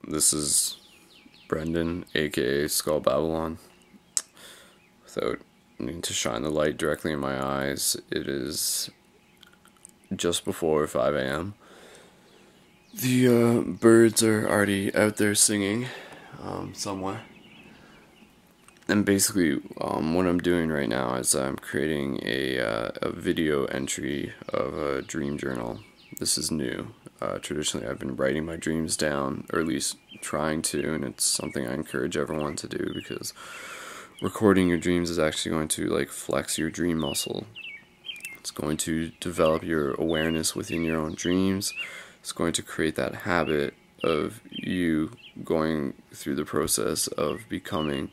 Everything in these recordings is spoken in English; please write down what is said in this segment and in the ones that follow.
This is Brendan, aka Skull Babylon. Without needing to shine the light directly in my eyes, it is just before 5 a.m. The birds are already out there singing somewhere. And basically, what I'm doing right now is I'm creating a video entry of a dream journal. This is new. Traditionally, I've been writing my dreams down, or at least trying to, and it's something I encourage everyone to do because recording your dreams is actually going to flex your dream muscle. It's going to develop your awareness within your own dreams. It's going to create that habit of you going through the process of becoming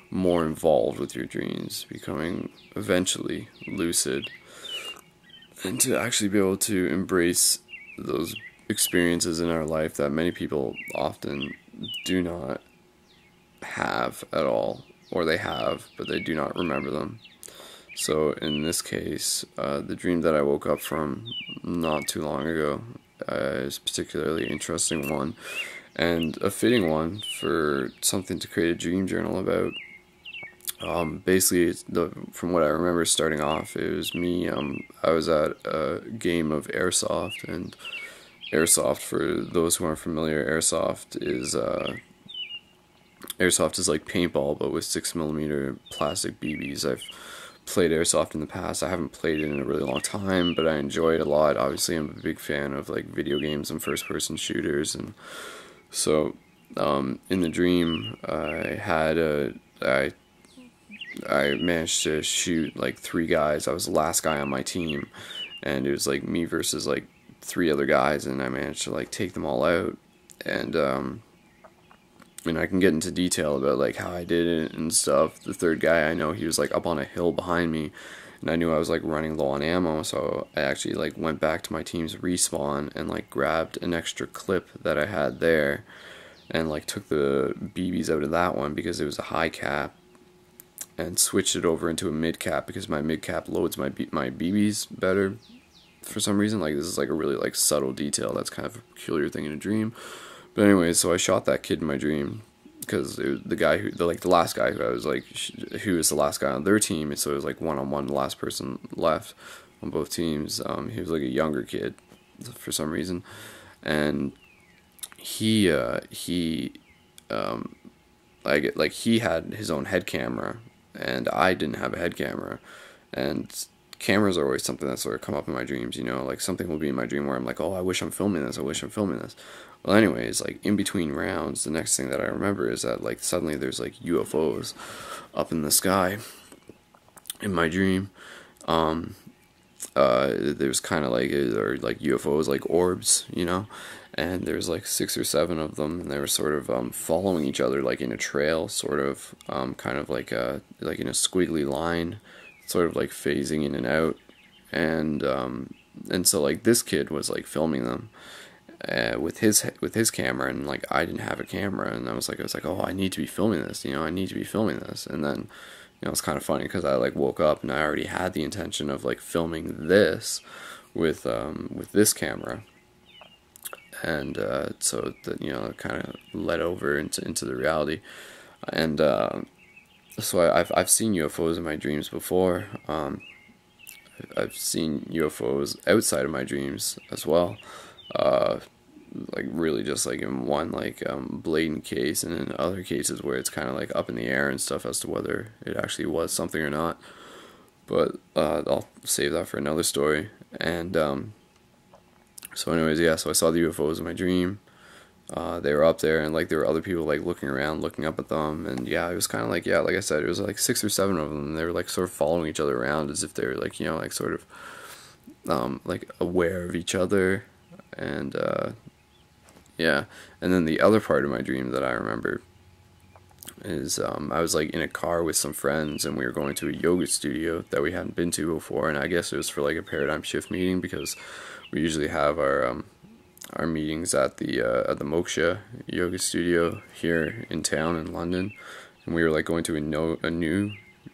more involved with your dreams, becoming eventually lucid, and to actually be able to embrace those experiences in our life that many people often do not have at all, or they have but they do not remember them. So in this case, the dream that I woke up from not too long ago is a particularly interesting one, and a fitting one for something to create a dream journal about. Basically, from what I remember starting off, it was me, I was at a game of Airsoft, and Airsoft, for those who aren't familiar, Airsoft is like paintball, but with 6mm plastic BBs. I've played Airsoft in the past. I haven't played it in a really long time, but I enjoy it a lot. Obviously, I'm a big fan of video games and first-person shooters, and so in the dream, I managed to shoot 3 guys. I was the last guy on my team, and it was me versus 3 other guys, and I managed to take them all out. And I can get into detail about how I did it and stuff. The third guy, I know he was up on a hill behind me, and I knew I was running low on ammo, so I actually went back to my team's respawn and grabbed an extra clip that I had there, and took the BBs out of that one because it was a high cap, and switched it over into a mid cap because my mid cap loads my BBs better for some reason. This is a really subtle detail that's kind of a peculiar thing in a dream. But anyway, so I shot that kid in my dream because the guy who the last guy who I was who was the last guy on their team, and so it was one-on-one, the last person left on both teams. He was a younger kid for some reason, and he had his own head camera, and I didn't have a head camera. And cameras are always something that sort of come up in my dreams, something will be in my dream where I'm oh, I wish I'm filming this, I wish I'm filming this. Well, anyways, in between rounds, the next thing that I remember is that suddenly there's UFOs up in the sky in my dream. There's kind of UFOs, orbs, and there's 6 or 7 of them, and they were sort of following each other in a trail, sort of kind of in a squiggly line, sort of phasing in and out, and so this kid was filming them with his camera, and I didn't have a camera, and I was oh, I need to be filming this, I need to be filming this. And then it's kind of funny because I woke up and I already had the intention of filming this with this camera, and so that it kind of led over into the reality. And so I've seen UFOs in my dreams before. I've seen UFOs outside of my dreams as well. Really just in one blatant case, and in other cases where it's kind of up in the air and stuff as to whether it actually was something or not. But I'll save that for another story. And so anyways, yeah, so I saw the UFOs in my dream. They were up there, and there were other people looking around, looking up at them, and yeah, it was kind of yeah, like I said, it was 6 or 7 of them, and they were sort of following each other around as if they were sort of aware of each other. And yeah, and then the other part of my dream that I remember is I was in a car with some friends, and we were going to a yoga studio that we hadn't been to before, and I guess it was for a paradigm shift meeting, because we usually have our meetings at the Moksha yoga studio here in town in London, and we were going to a new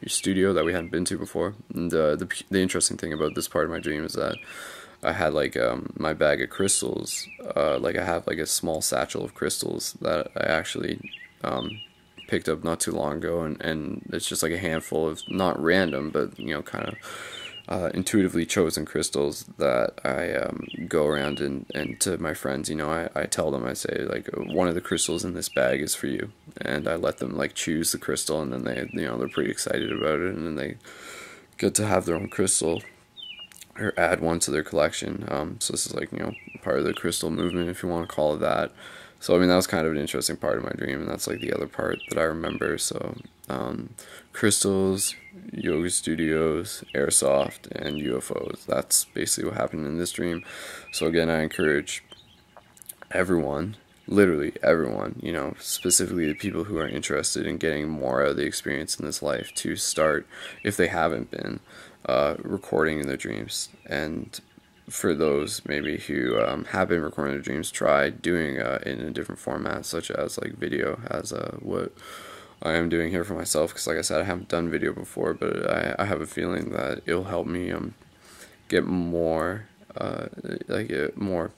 studio that we hadn't been to before. And the interesting thing about this part of my dream is that I had like my bag of crystals. Like I have like a small satchel of crystals that I actually picked up not too long ago, and it's just like a handful of not random, but kind of intuitively chosen crystals that I go around and to my friends, I tell them, I say like, one of the crystals in this bag is for you, and I let them like choose the crystal, and then they're pretty excited about it, and then they get to have their own crystal or add one to their collection. So this is like part of the crystal movement, if you want to call it that. So I mean, that was kind of an interesting part of my dream, and that's like the other part that I remember. So crystals, yoga studios, airsoft, and UFOs. That's basically what happened in this dream. So again, I encourage everyone, literally everyone, specifically the people who are interested in getting more out of the experience in this life, to start, if they haven't been, recording in their dreams. And for those maybe who have been recording their dreams, try doing it in a different format, such as like video, as what I am doing here for myself, because like I said, I haven't done video before, but I have a feeling that it'll help me get more more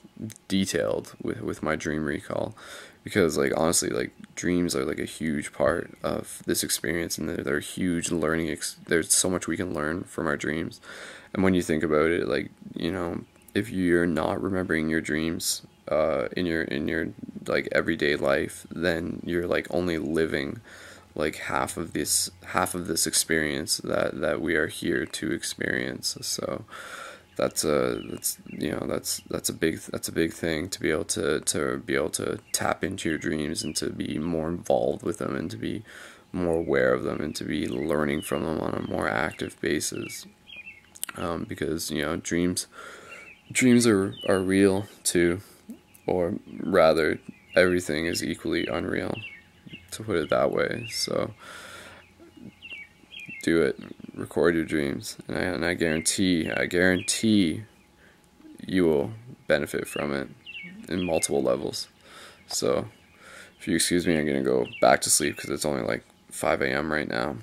detailed with my dream recall, because like honestly, like dreams are like a huge part of this experience, and they're huge learning there's so much we can learn from our dreams. And when you think about it, like if you're not remembering your dreams in your like everyday life, then you're like only living like half of this experience that we are here to experience. So that's a big thing, to be able to tap into your dreams, and to be more involved with them, and to be more aware of them, and to be learning from them on a more active basis. Because dreams are real too, or rather, everything is equally unreal, to put it that way. So do it, record your dreams, and I guarantee you will benefit from it in multiple levels. So if you excuse me, I'm gonna go back to sleep, because it's only like 5 a.m. right now.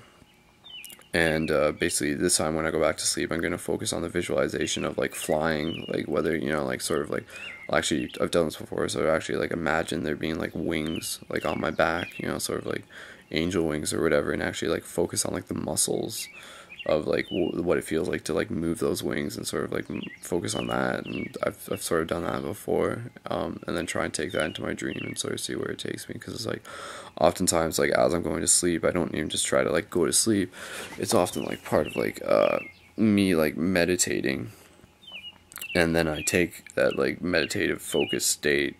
And basically this time when I go back to sleep, I'm going to focus on the visualization of like flying, like whether, like sort of like, well, actually I've done this before, so actually like imagine there being like wings like on my back, sort of like angel wings or whatever, and actually like focus on like the muscles of like what it feels like to like move those wings, and sort of like focus on that. And I've sort of done that before, and then try and take that into my dream and sort of see where it takes me, because it's like oftentimes like as I'm going to sleep, I don't even just try to like go to sleep. It's often like part of like me like meditating, and then I take that like meditative focus state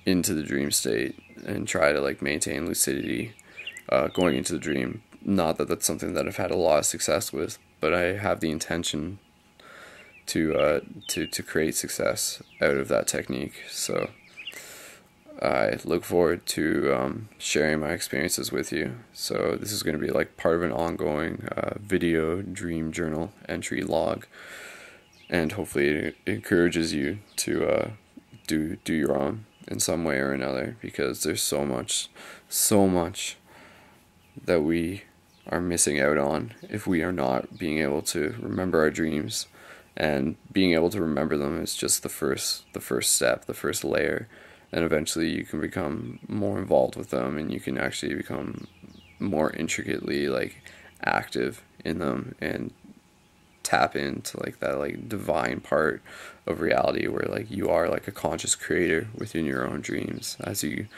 into the dream state, and try to like maintain lucidity going into the dream. Not that that's something that I've had a lot of success with, but I have the intention to create success out of that technique. So I look forward to sharing my experiences with you. So this is going to be like part of an ongoing video dream journal entry log, and hopefully it encourages you to do your own in some way or another, because there's so much that we are missing out on if we are not being able to remember our dreams. And being able to remember them is just the first step, the first layer, and eventually you can become more involved with them, and you can actually become more intricately like active in them, and tap into like that like divine part of reality, where like you are like a conscious creator within your own dreams, as you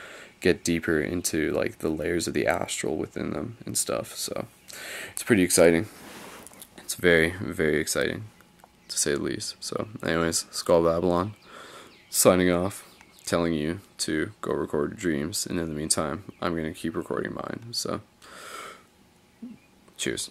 get deeper into like the layers of the astral within them and stuff. So it's pretty exciting. It's very, very exciting, to say the least. So anyways, Skull Babylon signing off, telling you to go record your dreams, and in the meantime I'm going to keep recording mine. So cheers.